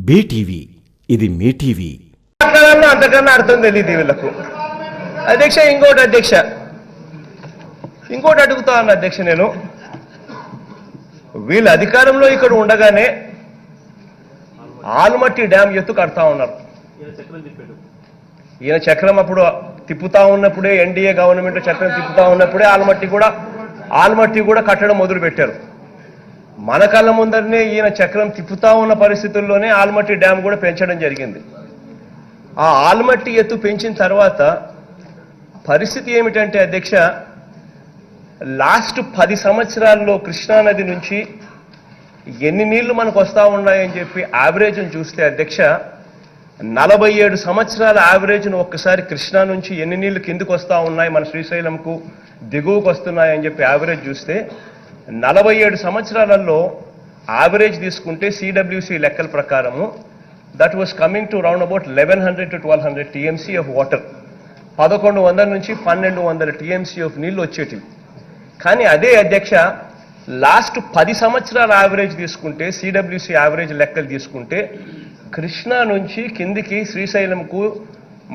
BTV ఇది మీ TV. అంతకన్నా అర్థం తెలియదు వీళ్ళకు. అధ్యక్ష ఇంకోటి అడుగుతా ఉన్నా అధ్యక్ష, నేను వీళ్ళ అధికారంలో ఇక్కడ ఉండగానే ఆల్మట్టి డ్యామ్ ఎత్తు కడతా ఉన్నారు. ఈయన చక్రం అప్పుడు తిప్పుతా ఉన్నప్పుడే, ఎన్డీఏ గవర్నమెంట్ చక్రం తిప్పుతా ఉన్నప్పుడే ఆల్మట్టి కూడా కట్టడం మొదలు పెట్టారు. మన కళ్ళ ముందరనే ఈయన చక్రం తిప్పుతా ఉన్న పరిస్థితుల్లోనే ఆల్మట్టి డ్యామ్ కూడా పెంచడం జరిగింది. ఆ ఆల్మట్టి ఎత్తు పెంచిన తర్వాత పరిస్థితి ఏమిటంటే అధ్యక్ష, లాస్ట్ 10 సంవత్సరాల్లో కృష్ణానది నుంచి ఎన్ని నీళ్లు మనకు వస్తూ ఉన్నాయని చెప్పి యావరేజ్ను చూస్తే అధ్యక్ష, 47 సంవత్సరాల యావరేజ్ను ఒక్కసారి కృష్ణా నుంచి ఎన్ని నీళ్లు కిందకు వస్తూ ఉన్నాయి, మన శ్రీశైలంకు దిగువకు వస్తున్నాయని చెప్పి యావరేజ్ చూస్తే 47 సంవత్సరాలలో యావరేజ్ తీసుకుంటే సిడబ్ల్యూసి లెక్కల ప్రకారము that was coming to round about 1100 to 1200 TMC of water. 1100 నుంచి 1200 టీఎంసీ ఆఫ్ నీళ్లు వచ్చేటివి. కానీ అదే అధ్యక్ష లాస్ట్ 10 సంవత్సరాల యావరేజ్ తీసుకుంటే, సిడబ్ల్యూసి యావరేజ్ లెక్కలు తీసుకుంటే కృష్ణా నుంచి కిందికి శ్రీశైలంకు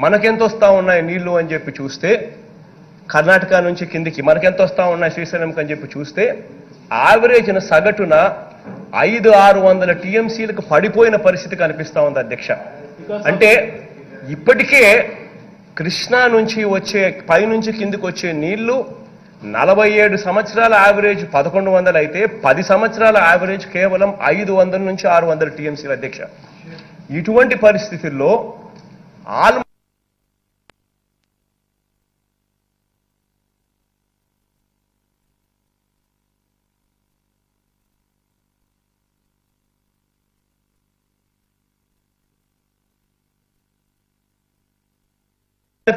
మనకెంత వస్తూ ఉన్నాయి నీళ్లు అని చెప్పి చూస్తే, కర్ణాటక నుంచి కిందికి మనకెంత వస్తూ ఉన్నాయి శ్రీశైలంకి అని చెప్పి చూస్తే యావరేజ్న సగటున 500-600 టీఎంసీలకు పడిపోయిన పరిస్థితి కనిపిస్తూ ఉంది అధ్యక్ష. అంటే ఇప్పటికే కృష్ణా నుంచి వచ్చే పైనుంచి కిందికి వచ్చే నీళ్లు 47 సంవత్సరాల యావరేజ్ 1100 అయితే 10 సంవత్సరాల యావరేజ్ కేవలం 500 నుంచి 600 టీఎంసీలు అధ్యక్ష. ఇటువంటి పరిస్థితుల్లో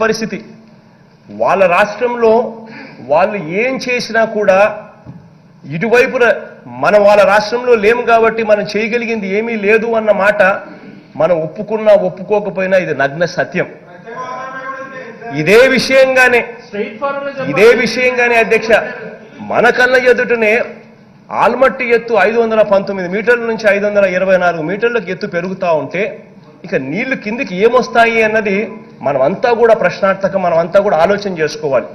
పరిస్థితి వాళ్ళ రాష్ట్రంలో వాళ్ళు ఏం చేసినా కూడా ఇటువైపున మనం వాళ్ళ రాష్ట్రంలో లేము కాబట్టి మనం చేయగలిగింది ఏమీ లేదు అన్న మాట మనం ఒప్పుకున్నా ఒప్పుకోకపోయినా ఇది నగ్న సత్యం. ఇదే విషయంగానే అధ్యక్ష మన కళ్ళ ఎదుటనే ఆల్మట్టి ఎత్తు 519 మీటర్ల నుంచి 524 మీటర్లకు ఎత్తు పెరుగుతూ ఉంటే ఇక నీళ్లు కిందికి ఏమొస్తాయి అన్నది మనమంతా కూడా ప్రశ్నార్థకం, మనమంతా కూడా ఆలోచన చేసుకోవాలి.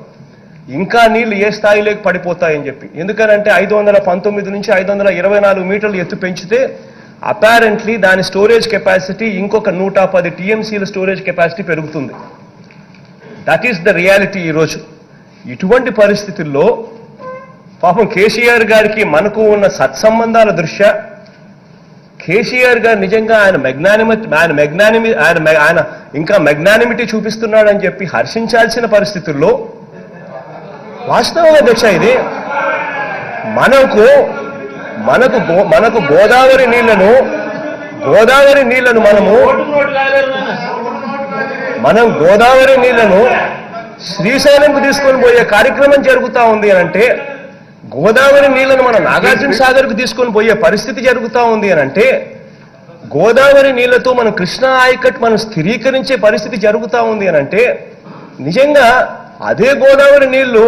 ఇంకా నీళ్లు ఏ స్థాయిలోకి పడిపోతాయని చెప్పి. ఎందుకనంటే 519 నుంచి 524 మీటర్లు ఎత్తు పెంచితే అపారెంట్లీ దాని స్టోరేజ్ కెపాసిటీ ఇంకొక 110 టీఎంసీల స్టోరేజ్ కెపాసిటీ పెరుగుతుంది. దట్ ఈస్ ద రియాలిటీ ఈరోజు. ఇటువంటి పరిస్థితుల్లో పాపం కేసీఆర్ గారికి మనకు ఉన్న సత్సంబంధాల దృష్ట్యా కేసీఆర్ గారు నిజంగా ఆయన ఇంకా మెగ్నానిమిటీ చూపిస్తున్నాడని చెప్పి హర్షించాల్సిన పరిస్థితుల్లో వాస్తవం అధ్యక్ష ఇది మనకు గోదావరి నీళ్లను మనం గోదావరి నీళ్లను శ్రీశైలంకు తీసుకొని పోయే కార్యక్రమం జరుగుతూ ఉంది అని అంటే, గోదావరి నీళ్లను మనం నాగార్జున సాగర్కు తీసుకొని పోయే పరిస్థితి జరుగుతూ ఉంది అని అంటే, గోదావరి నీళ్లతో మనం కృష్ణా ఆయకట్ మనం స్థిరీకరించే పరిస్థితి జరుగుతూ ఉంది అని అంటే, నిజంగా అదే గోదావరి నీళ్లు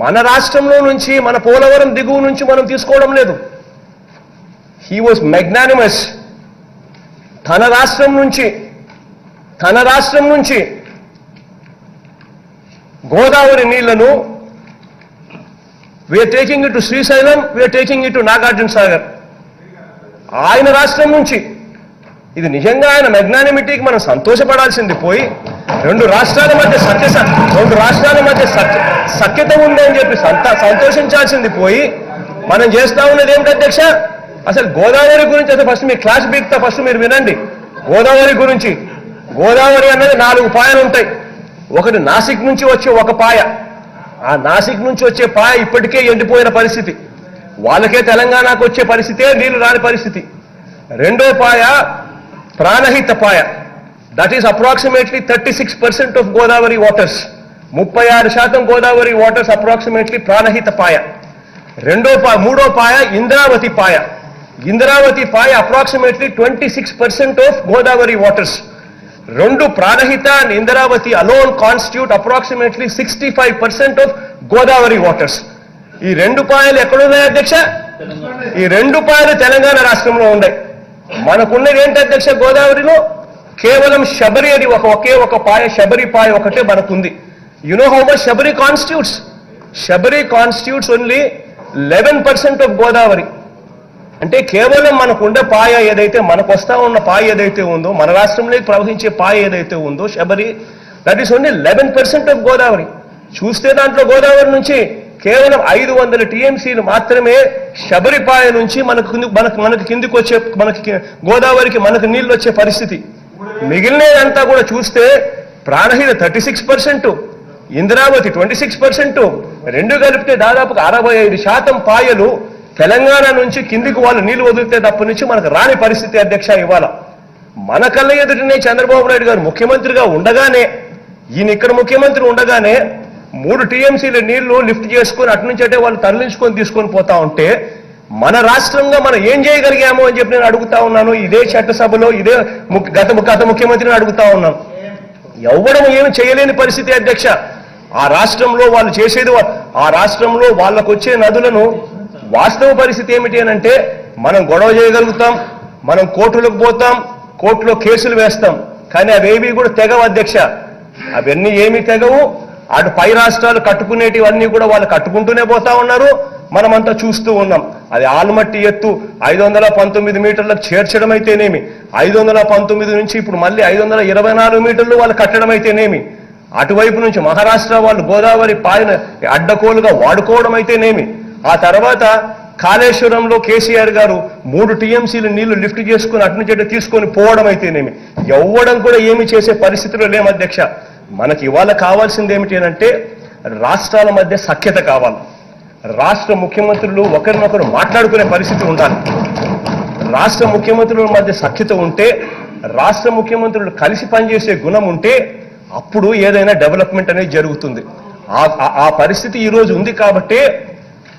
మన రాష్ట్రంలో నుంచి, మన పోలవరం దిగువ నుంచి మనం తీసుకోవడం లేదు. He was magnanimous. తన రాష్ట్రం నుంచి గోదావరి నీళ్లను we are taking it to Srisailam, we are taking it to Nagarjuna Sagar. ఆయన రాష్ట్రం నుంచి ఇది నిజంగా ఆయన మెగ్నానిమిటీకి మనం సంతోషపడాల్సింది పోయి, రెండు రాష్ట్రాల మధ్య సఖ్యత ఉంది అని చెప్పి సంతోషించాల్సింది పోయి మనం చేస్తా ఉన్నది ఏమిటి అధ్యక్ష? అసలు గోదావరి గురించి అయితే ఫస్ట్ మీ క్లాస్ బీక్తా ఫస్ట్ మీరు వినండి. గోదావరి గురించి, గోదావరి అన్నది 4 పాయలు ఉంటాయి. ఒకటి నాసిక్ నుంచి వచ్చే ఒక పాయ, ఆ నాసిక్ నుంచి వచ్చే పాయ ఇప్పటికే ఎండిపోయిన పరిస్థితి, వాళ్ళకే తెలంగాణకు వచ్చే పరిస్థితే నీళ్లు రాని పరిస్థితి. రెండో పాయ ప్రాణహిత పాయ, that is approximately 36% of Godavari waters. 36% Godavari waters approximately Pranahita పాయ. మూడో పాయ ఇంద్రావతి పాయ అప్రాక్సిమేట్లీ 26% ఆఫ్ గోదావరి వాటర్స్. రెండు Pranahita and Indravati alone constitute approximately 65% of Godavari waters. ఈ 2 పాయలు ఎక్కడున్నాయి అధ్యక్ష? ఈ 2 పాయలు తెలంగాణ రాష్ట్రంలో ఉన్నాయి. మనకున్నది ఏంటి అధ్యక్ష? గోదావరిలో కేవలం శబరి, అది ఒకే ఒక పాయ, శబరి పాయ ఒకటే మనకుంది. You know how much Sabari constitutes? Sabari constitutes only 11% of Godavari. అంటే కేవలం మనకుండే పాయ ఏదైతే, మనకు వస్తా ఉన్న పాయ ఏదైతే ఉందో, మన రాష్ట్రంలోకి ప్రవహించే పాయ ఏదైతే ఉందో Sabari, that is only 11% of Godavari. చూస్తే దాంట్లో గోదావరి నుంచి కేవలం 500 టీఎంసీలు మాత్రమే శబరిపాయ నుంచి మనకు కిందికి వచ్చే, గోదావరికి మనకు నీళ్ళు వచ్చే పరిస్థితి. మిగిలినదంతా కూడా చూస్తే ప్రాణహిత 36%, ఇంద్రావతి 26%, రెండు కలిపితే దాదాపుగా 65% పాయలు తెలంగాణ నుంచి కిందికి వాళ్ళు నీళ్లు వదిలితే తప్ప నుంచి మనకు రాని పరిస్థితి అధ్యక్ష. ఇవాళ మన కళ్ళ ఎదుటనే చంద్రబాబు నాయుడు గారు ముఖ్యమంత్రిగా ఉండగానే, ఈయన ఇక్కడ ముఖ్యమంత్రి ఉండగానే 3 టీఎంసీల నీళ్లు లిఫ్ట్ చేసుకొని అటు నుంచి అంటే వాళ్ళు తరలించుకొని తీసుకొని పోతా ఉంటే, మన రాష్ట్రంగా మనం ఏం చేయగలిగాము అని చెప్పి నేను అడుగుతా ఉన్నాను. ఇదే చట్టసభలో ఇదే గత ముఖ్యమంత్రిని అడుగుతా ఉన్నాను. ఎవ్వడం ఏమి చేయలేని పరిస్థితి అధ్యక్ష. ఆ రాష్ట్రంలో వాళ్ళు చేసేది, ఆ రాష్ట్రంలో వాళ్ళకు వచ్చే నదులను వాస్తవ పరిస్థితి ఏమిటి అని అంటే, మనం గొడవ చేయగలుగుతాం, మనం కోర్టులకు పోతాం, కోర్టులో కేసులు వేస్తాం, కానీ అవేవి కూడా తెగవు అధ్యక్ష. అవన్నీ ఏమీ తెగవు. అటు పై రాష్ట్రాలు కట్టుకునేటివన్నీ కూడా వాళ్ళు కట్టుకుంటూనే పోతా ఉన్నారు, మనమంతా చూస్తూ ఉన్నాం. అది ఆల్మట్టి ఎత్తు 519 మీటర్లకు చేర్చడం అయితేనేమి, 519 నుంచి ఇప్పుడు మళ్ళీ 524 మీటర్లు వాళ్ళు కట్టడం అయితేనేమి, అటువైపు నుంచి మహారాష్ట్ర వాళ్ళు గోదావరి పాయన అడ్డకోలుగా వాడుకోవడం అయితేనేమి, ఆ తర్వాత కాళేశ్వరంలో కేసీఆర్ గారు 3 టీఎంసీలు నీళ్లు లిఫ్ట్ చేసుకుని అటు నుంచి తీసుకొని పోవడం అయితేనేమి, ఎవ్వడం కూడా ఏమి చేసే పరిస్థితులు లేము అధ్యక్ష. మనకి ఇవాళ కావాల్సింది ఏమిటి అంటే, రాష్ట్రాల మధ్య సఖ్యత కావాలి. రాష్ట్ర ముఖ్యమంత్రులు ఒకరినొకరు మాట్లాడుకునే పరిస్థితి ఉండాలి. రాష్ట్ర ముఖ్యమంత్రుల మధ్య సఖ్యత ఉంటే, రాష్ట్ర ముఖ్యమంత్రులు కలిసి పనిచేసే గుణం ఉంటే అప్పుడు ఏదైనా డెవలప్మెంట్ అనేది జరుగుతుంది. ఆ పరిస్థితి ఈరోజు ఉంది కాబట్టే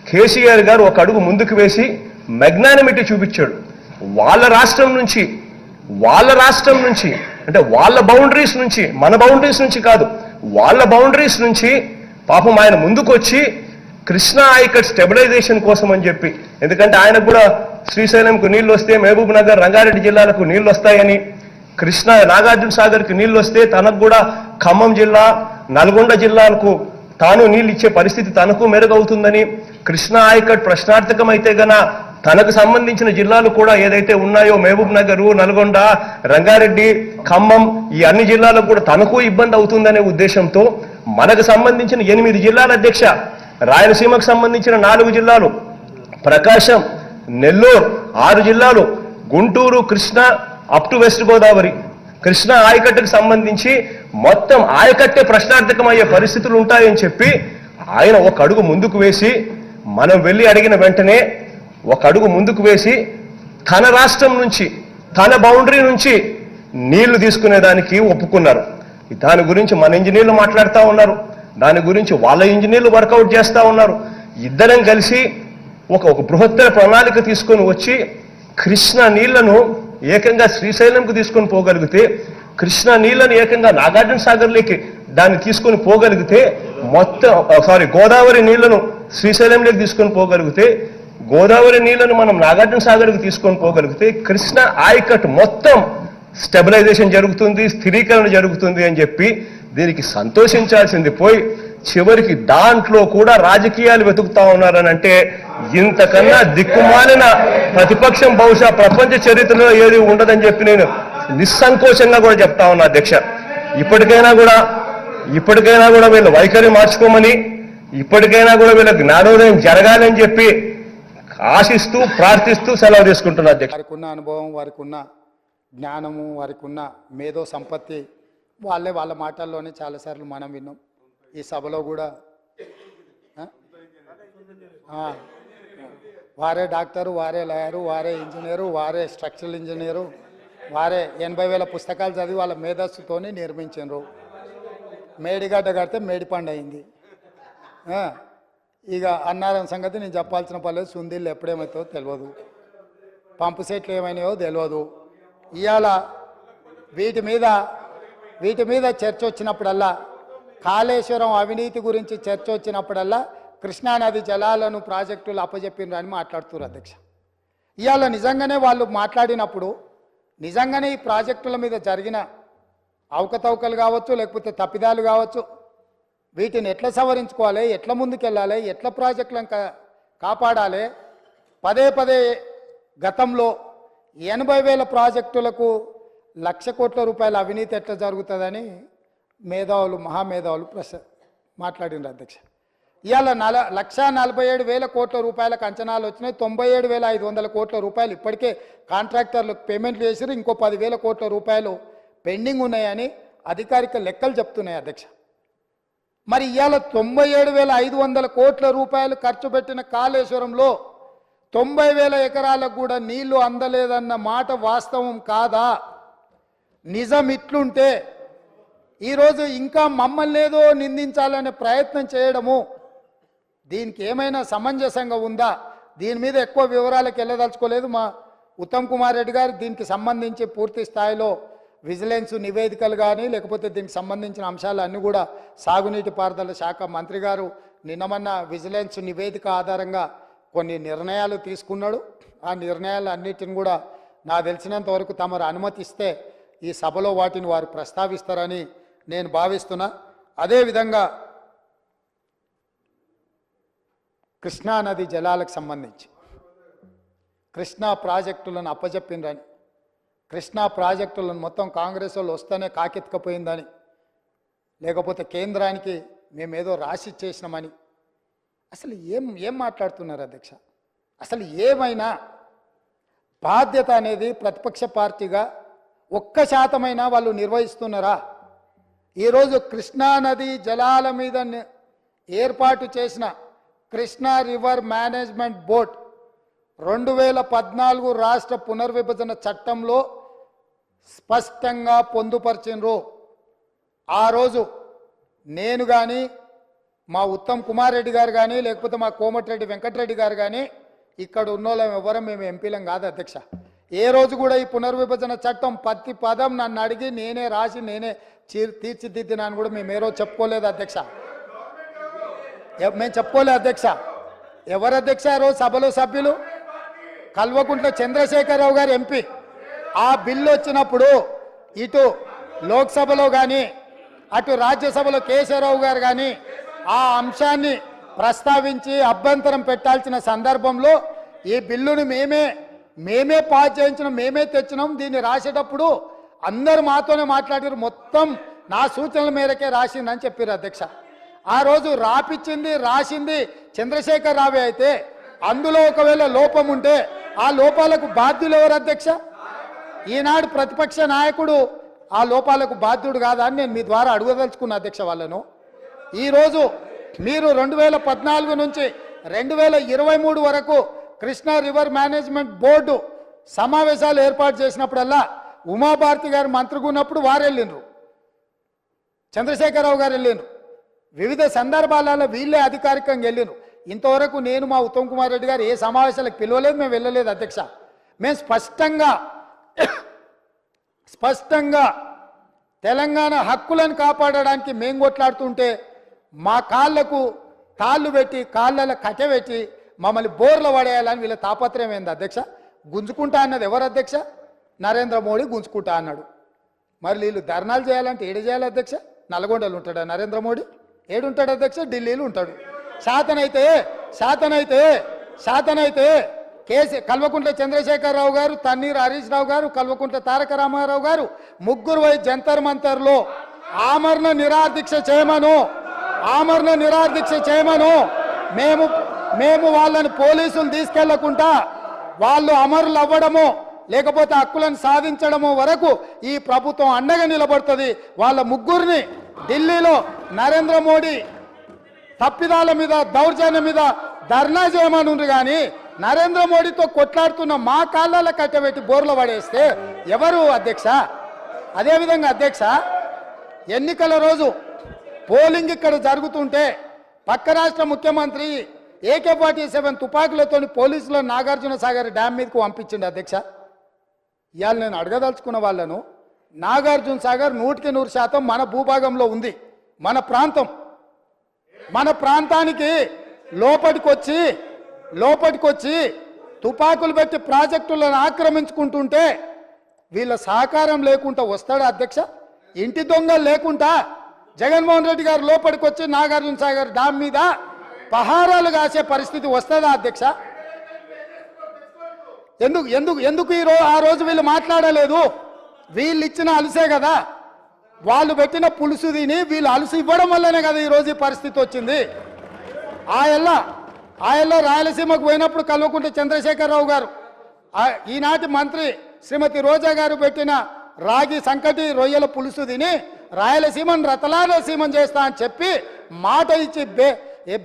కేసీఆర్ గారు ఒక అడుగు ముందుకు వేసి మెగ్నానిమిటీ చూపించాడు. వాళ్ళ రాష్ట్రం నుంచి అంటే వాళ్ళ బౌండరీస్ నుంచి, మన బౌండరీస్ నుంచి కాదు, వాళ్ళ బౌండరీస్ నుంచి పాపం ఆయన ముందుకు వచ్చి కృష్ణా ఆయకట్ స్టెబిలైజేషన్ కోసం అని చెప్పి, ఎందుకంటే ఆయనకు కూడా శ్రీశైలంకు నీళ్లు వస్తే మహబూబ్ నగర్, రంగారెడ్డి జిల్లాలకు నీళ్లు వస్తాయని, కృష్ణా నాగార్జున సాగర్కి నీళ్లు వస్తే తనకు కూడా ఖమ్మం జిల్లా, నల్గొండ జిల్లాలకు తాను నీళ్ళు ఇచ్చే పరిస్థితి తనకు మెరుగవుతుందని, కృష్ణా ఆయకట్ ప్రశ్నార్థకమైతే గన తనకు సంబంధించిన జిల్లాలు కూడా ఏదైతే ఉన్నాయో మహబూబ్ నగరు, నల్గొండ, రంగారెడ్డి, ఖమ్మం, ఈ అన్ని జిల్లాలకు కూడా తనకు ఇబ్బంది అవుతుందనే ఉద్దేశంతో మనకు సంబంధించిన 8 జిల్లాల అధ్యక్ష, రాయలసీమకు సంబంధించిన 4 జిల్లాలు, ప్రకాశం, నెల్లూరు 6 జిల్లాలు, Guntur, Krishna up to West Godavari, Krishna ఆయకట్టుకు సంబంధించి మొత్తం ఆయకట్టే ప్రశ్నార్థకమయ్యే పరిస్థితులు ఉంటాయని చెప్పి ఆయన ఒక అడుగు ముందుకు వేసి, మనం వెళ్ళి అడిగిన వెంటనే ఒక అడుగు ముందుకు వేసి తన రాష్ట్రం నుంచి, తన బౌండరీ నుంచి నీళ్లు తీసుకునేదానికి ఒప్పుకున్నారు. దాని గురించి మన ఇంజనీర్లు మాట్లాడుతూ ఉన్నారు, దాని గురించి వాళ్ళ ఇంజనీర్లు వర్కౌట్ చేస్తూ ఉన్నారు. ఇద్దరం కలిసి ఒక బృహత్తర ప్రణాళిక తీసుకొని వచ్చి కృష్ణా నీళ్లను ఏకంగా శ్రీశైలంకు తీసుకొని పోగలిగితే, కృష్ణా నీళ్లను ఏకంగా నాగార్జున సాగర్లోకి దాన్ని తీసుకొని పోగలిగితే, గోదావరి నీళ్లను శ్రీశైలంలోకి తీసుకొని పోగలిగితే, గోదావరి నీళ్లను మనం నాగార్జున సాగర్కి తీసుకొని పోగలిగితే కృష్ణ ఆయకట్ మొత్తం స్టెబిలైజేషన్ జరుగుతుంది, స్థిరీకరణ జరుగుతుంది అని చెప్పి దీనికి సంతోషించాల్సింది పోయి చివరికి దాంట్లో కూడా రాజకీయాలు వెతుకుతా ఉన్నారని అంటే, ఇంతకన్నా దిక్కుమాలిన ప్రతిపక్షం బహుశా ప్రపంచ చరిత్రలో ఏది ఉండదని చెప్పి నేను నిస్సంకోచంగా కూడా చెప్తా ఉన్నా అధ్యక్ష. ఇప్పటికైనా కూడా వీళ్ళు వైఖరి మార్చుకోమని, ఇప్పటికైనా కూడా వీళ్ళకి జ్ఞానోదయం జరగాలని చెప్పి ఆశిస్తూ ప్రార్థిస్తూ సెలవు తీసుకుంటున్నా అధ్యక్ష. వారికి ఉన్న అనుభవం, వారికి ఉన్న జ్ఞానము, వారికి ఉన్న మేధో సంపత్తి వాళ్ళ మాటల్లోనే చాలాసార్లు మనం విన్నాం. ఈ సభలో కూడా వారే డాక్టరు, వారే లాయరు, వారే ఇంజనీరు, వారే స్ట్రక్చరల్ ఇంజనీరు, వారే 80,000 పుస్తకాలు చదివి వాళ్ళ మేధస్సుతోనే నిర్మించారు. మేడిగడ్డ కడితే మేడిపండు అయింది. ఇక అన్నారం సంగతి నేను చెప్పాల్సిన పర్లేదు. సుందీళ్ళు ఎప్పుడేమవుతుందో తెలియదు, పంపు సెట్లు ఏమైనాయో తెలియదు. ఇవాళ వీటి మీద చర్చ వచ్చినప్పుడల్లా, కాళేశ్వరం అవినీతి గురించి చర్చ వచ్చినప్పుడల్లా కృష్ణానది జలాలను ప్రాజెక్టులు అప్పజెప్పినరు అని మాట్లాడుతున్నారు అధ్యక్ష. ఇవాళ నిజంగానే వాళ్ళు మాట్లాడినప్పుడు నిజంగానే ఈ ప్రాజెక్టుల మీద జరిగిన అవకతవకలు కావచ్చు, లేకపోతే తప్పిదాలు కావచ్చు, వీటిని ఎట్లా సవరించుకోవాలి, ఎట్లా ముందుకెళ్ళాలి, ఎట్లా ప్రాజెక్టులను కాపాడాలి, పదే పదే గతంలో 80,000 ప్రాజెక్టులకు 1,00,000 కోట్ల రూపాయల అవినీతి ఎట్లా జరుగుతుందని మేధావులు మహామేధావులు మాట్లాడినారు అధ్యక్ష. ఇవాళ 1,47,000 కోట్ల రూపాయలకు అంచనాలు వచ్చినాయి. 97,500 కోట్ల రూపాయలు ఇప్పటికే కాంట్రాక్టర్లకు పేమెంట్లు చేసారు. ఇంకో 10,000 కోట్ల రూపాయలు పెండింగ్ ఉన్నాయని అధికారిక లెక్కలు చెప్తున్నాయి అధ్యక్ష. మరి ఇవాళ 97,500 కోట్ల రూపాయలు ఖర్చు పెట్టిన కాళేశ్వరంలో 90,000 ఎకరాలకు కూడా నీళ్లు అందలేదన్న మాట వాస్తవం కాదా? నిజం ఇట్లుంటే ఈరోజు ఇంకా మమ్మల్ని ఏదో నిందించాలనే ప్రయత్నం చేయడము దీనికి ఏమైనా సమంజసంగా ఉందా? దీని మీద ఎక్కువ వివరాలకు వెళ్ళదలుచుకోలేదు. మా ఉత్తమ్ కుమార్ రెడ్డి గారు దీనికి సంబంధించి పూర్తి స్థాయిలో విజిలెన్స్ నివేదికలు కానీ లేకపోతే దీనికి సంబంధించిన అంశాలు అన్నీ కూడా సాగునీటి పారుదల శాఖ మంత్రి గారు నిన్నమన్న విజిలెన్స్ నివేదిక ఆధారంగా కొన్ని నిర్ణయాలు తీసుకున్నాడు. ఆ నిర్ణయాలు అన్నిటిని కూడా నాకు తెలిసినంత వరకు తమరు అనుమతిస్తే ఈ సభలో వాటిని వారు ప్రస్తావిస్తారని నేను భావిస్తున్నా. అదేవిధంగా కృష్ణానది జలాలకు సంబంధించి కృష్ణా ప్రాజెక్టులను అప్పజెప్పిందని, కృష్ణా ప్రాజెక్టులను మొత్తం కాంగ్రెస్ వాళ్ళు వస్తేనే కాకెత్తుకపోయిందని, లేకపోతే కేంద్రానికి మేమేదో రాసి చేసినామని అసలు ఏం మాట్లాడుతున్నారు అధ్యక్ష? అసలు ఏమైనా బాధ్యత అనేది ప్రతిపక్ష పార్టీగా 1% వాళ్ళు నిర్వహిస్తున్నారా? ఈరోజు కృష్ణానది జలాల మీద ఏర్పాటు చేసిన కృష్ణా రివర్ మేనేజ్మెంట్ బోర్డ్ 2014 రాష్ట్ర పునర్విభజన చట్టంలో స్పష్టంగా పొందుపరిచినరు. ఆ రోజు నేను కానీ మా ఉత్తమ్ కుమార్ రెడ్డి గారు కానీ లేకపోతే మా కోమటిరెడ్డి వెంకటరెడ్డి గారు కానీ ఇక్కడ ఉన్నోళ్ళం ఎవరం మేము ఎంపీలం కాదు అధ్యక్ష. ఏ రోజు కూడా ఈ పునర్విభజన చట్టం ప్రతి పదం నన్ను అడిగి నేనే రాసి నేనే తీర్చిదిద్దినాను కూడా మేము ఏ రోజు చెప్పుకోలేదు అధ్యక్ష. మేము చెప్పుకోలేదు అధ్యక్ష. ఎవరు అధ్యక్ష ఆ రోజు సభలో సభ్యులు? కల్వకుంట్ల చంద్రశేఖరరావు గారు ఎంపీ. ఆ బిల్లు వచ్చినప్పుడు ఇటు లోక్సభలో కానీ అటు రాజ్యసభలో కేశవరావు గారు కానీ ఆ అంశాన్ని ప్రస్తావించి అభ్యంతరం పెట్టాల్సిన సందర్భంలో ఈ బిల్లును మేమే పాస్ చేయించినాం, మేమే తెచ్చినాం. దీన్ని రాసేటప్పుడు అందరు మాతోనే మాట్లాడారు, మొత్తం నా సూచనల మేరకే రాసిందని చెప్పారు అధ్యక్ష. ఆ రోజు రాసింది చంద్రశేఖర్ రావే అయితే అందులో ఒకవేళ లోపం ఉంటే ఆ లోపాలకు బాధ్యులు ఎవరు అధ్యక్ష? ఈనాడు ప్రతిపక్ష నాయకుడు ఆ లోపాలకు బాధ్యుడు కాదా అని నేను మీ ద్వారా అడగదలుచుకున్న అధ్యక్ష వాళ్ళను. ఈరోజు మీరు 2014 నుంచి 2023 వరకు కృష్ణా రివర్ మేనేజ్మెంట్ బోర్డు సమావేశాలు ఏర్పాటు చేసినప్పుడల్లా ఉమాభారతి గారు మంత్రిగా ఉన్నప్పుడు వారు వెళ్ళిండ్రు, చంద్రశేఖరరావు గారు వెళ్ళిండ్రు, వివిధ సందర్భాలలో వీళ్ళే అధికారికంగా వెళ్ళిండ్రు. ఇంతవరకు నేను మా ఉత్తమ్ కుమార్ రెడ్డి గారు ఏ సమావేశాలకు పిలవలేదు, మేము వెళ్ళలేదు అధ్యక్ష. మేము స్పష్టంగా తెలంగాణ హక్కులను కాపాడడానికి మేము కొట్లాడుతుంటే మా కాళ్ళకు తాళ్ళు పెట్టి కాళ్ళలో కట్టెపెట్టి మమ్మల్ని బోర్లు పడేయాలని వీళ్ళ తాపత్రయం ఏంది అధ్యక్ష? గుంజుకుంటా అన్నది ఎవరు అధ్యక్ష? నరేంద్ర మోడీ గుంజుకుంటా అన్నాడు. మరి వీళ్ళు ధర్నాలు చేయాలంటే ఏడు చేయాలి అధ్యక్ష? నల్గొండలు ఉంటాడా నరేంద్ర మోడీ? ఏడుంటాడు అధ్యక్ష? ఢిల్లీలో ఉంటాడు. శాతనైతే కల్వకుంట్ల చంద్రశేఖరరావు గారు, తన్నీరు హరీష్ రావు గారు, కల్వకుంట్ల తారక రామారావు గారు ముగ్గురు పోయి జంతర్ మంతర్లో ఆమరణ నిరాదీక్ష చేయమను. మేము వాళ్ళని పోలీసులు తీసుకెళ్లకుండా వాళ్ళు అమరులు అవ్వడము లేకపోతే హక్కులను సాధించడము వరకు ఈ ప్రభుత్వం అండగా నిలబడుతుంది. వాళ్ళ ముగ్గురిని ఢిల్లీలో నరేంద్ర మోడీ తప్పిదాల మీద దౌర్జన్యం మీద ధర్నా చేయమనుండ్రు కానీ నరేంద్ర మోడీతో కొట్లాడుతున్న మా కాళ్ళ కట్టబెట్టి బోర్లు పడేస్తే ఎవరు అధ్యక్ష? అదేవిధంగా అధ్యక్ష, ఎన్నికల రోజు పోలింగ్ ఇక్కడ జరుగుతుంటే పక్క రాష్ట్ర ముఖ్యమంత్రి AK-47 తుపాకులతో పోలీసులు నాగార్జున సాగర్ డ్యామ్ మీదకు పంపించింది అధ్యక్ష. ఇవాళ నేను అడగదలుచుకున్న వాళ్ళను, నాగార్జున సాగర్ 100% మన భూభాగంలో ఉంది, మన ప్రాంతానికి లోపటికొచ్చి తుపాకులు పెట్టి ప్రాజెక్టులను ఆక్రమించుకుంటుంటే వీళ్ళ సహకారం లేకుండా వస్తాడా అధ్యక్ష? ఇంటి దొంగలు లేకుండా జగన్మోహన్ రెడ్డి గారు లోపలికి వచ్చి నాగార్జున సాగర్ డామ్ మీద పహారాలు కాసే పరిస్థితి వస్తుందా అధ్యక్ష? ఎందుకు ఎందుకు ఎందుకు ఆ రోజు వీళ్ళు మాట్లాడలేదు? వీళ్ళు ఇచ్చిన అలుసే కదా, వాళ్ళు పెట్టిన పులుసు తిని వీళ్ళు అలుసు ఇవ్వడం వల్లనే కదా ఈరోజు ఈ పరిస్థితి వచ్చింది. ఆయల్లో రాయలసీమకు పోయినప్పుడు కల్వకుంట్ల చంద్రశేఖరరావు గారు, ఈనాటి మంత్రి శ్రీమతి రోజా గారు పెట్టిన రాగి సంకటి రొయ్యల పులుసు తిని రాయలసీమను రతలాలసీమం చేస్తా అని చెప్పి మాట ఇచ్చి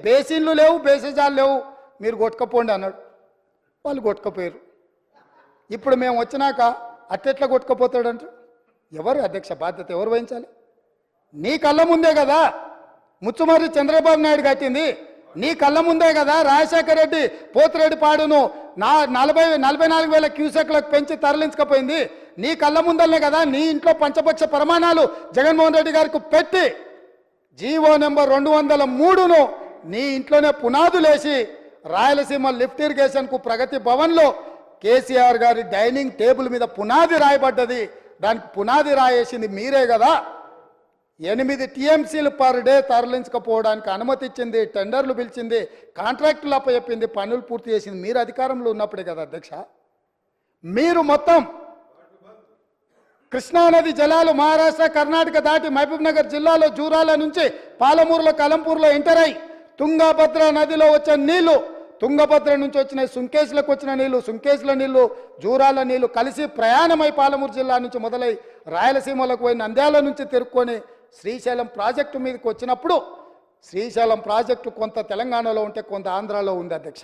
బేసిన్లు లేవు, బేసిజాలు లేవు, మీరు కొట్టుకపోండి అన్నాడు. వాళ్ళు కొట్టుకపోయారు. ఇప్పుడు మేము వచ్చినాక అట్టెట్లా కొట్టుకపోతాడంట? ఎవరు అధ్యక్ష బాధ్యత ఎవరు వహించాలి? నీ కళ్ళ ముందే కదా ముచ్చుమర్రి చంద్రబాబు నాయుడు కట్టింది, నీ కళ్ళ ముందే కదా రాజశేఖర రెడ్డి పోతిరెడ్డి పాడును 44,000 క్యూసెక్లకు పెంచి తరలించకపోయింది, నీ కళ్ళ ముందరనే కదా నీ ఇంట్లో పంచపక్ష ప్రమాణాలు జగన్మోహన్ రెడ్డి గారికి పెట్టి జీవో నెంబర్ 203ను నీ ఇంట్లోనే పునాదులేసి రాయలసీమ లిఫ్ట్ ఇరిగేషన్కు ప్రగతి భవన్లో కేసీఆర్ గారి డైనింగ్ టేబుల్ మీద పునాది రాయబడ్డది. దానికి పునాది రాయేసింది మీరే కదా. 8 టీఎంసీలు పర్ డే తరలించకపోవడానికి అనుమతి ఇచ్చింది, టెండర్లు పిలిచింది, కాంట్రాక్టులు అప్పచెప్పింది, పనులు పూర్తి చేసింది మీరు అధికారంలో ఉన్నప్పుడే కదా అధ్యక్ష. మీరు మొత్తం కృష్ణానది జలాలు మహారాష్ట్ర కర్ణాటక దాటి మహబూబ్ నగర్ జిల్లాలో జూరాల నుంచి పాలమూరులో కలంపూర్లో ఎంటర్ అయి తుంగభద్ర నదిలో వచ్చే నీళ్లు, తుంగభద్ర నుంచి వచ్చిన సుంకేశ్లకు వచ్చిన నీళ్లు, సుంకేశ్ల నీళ్లు జూరాల నీళ్లు కలిసి ప్రయాణమై పాలమూరు జిల్లా నుంచి మొదలై రాయలసీమలకు పోయి నంద్యాల నుంచి తిరుక్కొని శ్రీశైలం ప్రాజెక్టు మీదకి వచ్చినప్పుడు శ్రీశైలం ప్రాజెక్టు కొంత తెలంగాణలో ఉంటే కొంత ఆంధ్రాలో ఉంది అధ్యక్ష.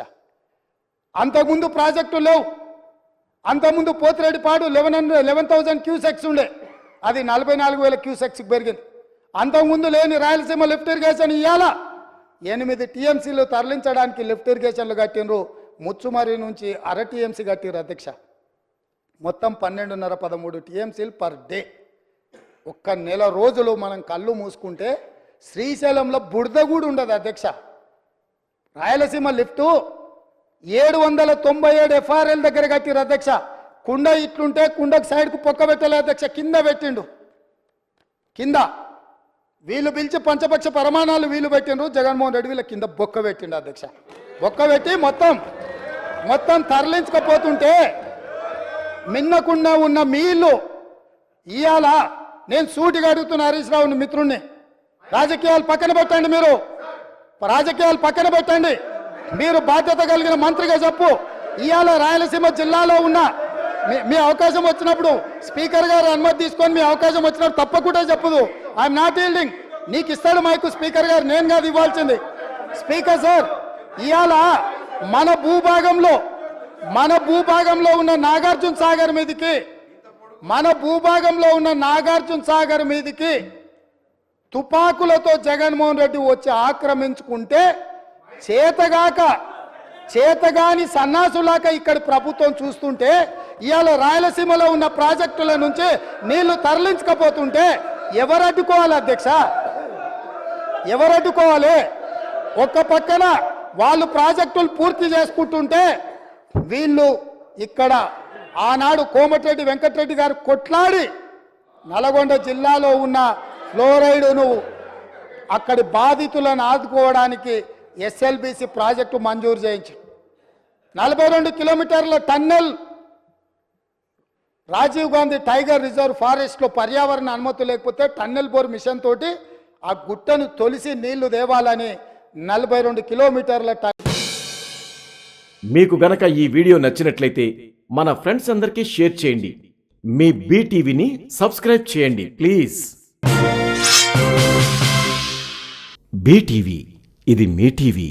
అంతకుముందు ప్రాజెక్టు లేవు. అంతకుముందు పోతిరెడ్డిపాడు 11,000 క్యూసెక్స్ ఉండే, అది 44,000 క్యూసెక్స్కి పెరిగింది. అంతకుముందు లేని రాయలసీమ లిఫ్ట్ ఇరిగేషన్ ఇవాళ 8 టీఎంసీలు తరలించడానికి లిఫ్ట్ ఇరిగేషన్లు కట్టినరు. ముచ్చుమర్రి నుంచి అర టీఎంసీ కట్టిరు అధ్యక్ష. మొత్తం 12.5-13 టీఎంసీలు పర్ డే. ఒక్క నెల రోజులు మనం కళ్ళు మూసుకుంటే శ్రీశైలంలో బురద కూడా ఉండదు అధ్యక్ష. రాయలసీమ లిఫ్టు 797 ఎఫ్ఆర్ఎల్ దగ్గర కట్టిరు అధ్యక్ష. కుండ ఇట్లుంటే కుండకు సైడ్కు పొక్క పెట్టలే అధ్యక్ష, కింద పెట్టిండు. కింద వీళ్ళు పిలిచి పంచపక్ష ప్రమాణాలు వీళ్ళు పెట్టిండ్రు, జగన్మోహన్ రెడ్డి వీళ్ళ కింద బొక్క పెట్టిండు అధ్యక్ష. బొక్క పెట్టి మొత్తం తరలించకపోతుంటే మిన్నకుండా ఉన్న మీళ్ళు ఇవాళ నేను సూటిగా అడుగుతున్న హరీష్ రావుని మిత్రుణ్ణి, రాజకీయాలు పక్కన పెట్టండి, మీరు రాజకీయాలు పక్కన పెట్టండి, మీరు బాధ్యత కలిగిన మంత్రిగా చెప్పు. ఇవాళ రాయలసీమ జిల్లాలో ఉన్న మీ అవకాశం వచ్చినప్పుడు స్పీకర్ గారు అనుమతి తీసుకొని మీ అవకాశం వచ్చినప్పుడు తప్పకుండా చెప్పదు. I'm not yielding. నీకు ఇస్తాడు మైకు స్పీకర్ గారు, నేను కాదు ఇవ్వాల్సింది. స్పీకర్ సార్, ఇవాళ మన భూభాగంలో ఉన్న నాగార్జున సాగర్ మీదికి తుపాకులతో జగన్మోహన్ రెడ్డి వచ్చి ఆక్రమించుకుంటే చేతగాని సన్నాసులాక ఇక్కడ ప్రభుత్వం చూస్తుంటే ఇవాళ రాయలసీమలో ఉన్న ప్రాజెక్టుల నుంచి నీళ్లు తరలించకపోతుంటే ఎవరు అడ్డుకోవాలి అధ్యక్ష? ఎవరు అడ్డుకోవాలి? ఒక్క పక్కన వాళ్ళు ప్రాజెక్టులు పూర్తి చేసుకుంటుంటే వీళ్ళు ఇక్కడ ఆనాడు కోమటిరెడ్డి వెంకటరెడ్డి గారు కొట్లాడి నల్గొండ జిల్లాలో ఉన్న ఫ్లోరైడును అక్కడి బాధితులను ఆదుకోవడానికి ఎస్ఎల్బిసి ప్రాజెక్టు మంజూరు చేయించి 42 కిలోమీటర్ల tunnel Rajiv Gandhi tiger reserve ఫారెస్ట్లో పర్యావరణ అనుమతి లేకపోతే టన్నెల్ బోర్ మిషన్ తోటి ఆ గుట్టను తొలిసి నీళ్లు దేవాలని 42 కిలోమీటర్ల మీకు గనక ఈ వీడియో నచ్చినట్లయితే మన ఫ్రెండ్స్ అందరికీ షేర్ చేయండి. మీ బీటీవీని సబ్స్క్రైబ్ చేయండి ప్లీజ్. బీటీవీ, ఇది మీ టీవీ.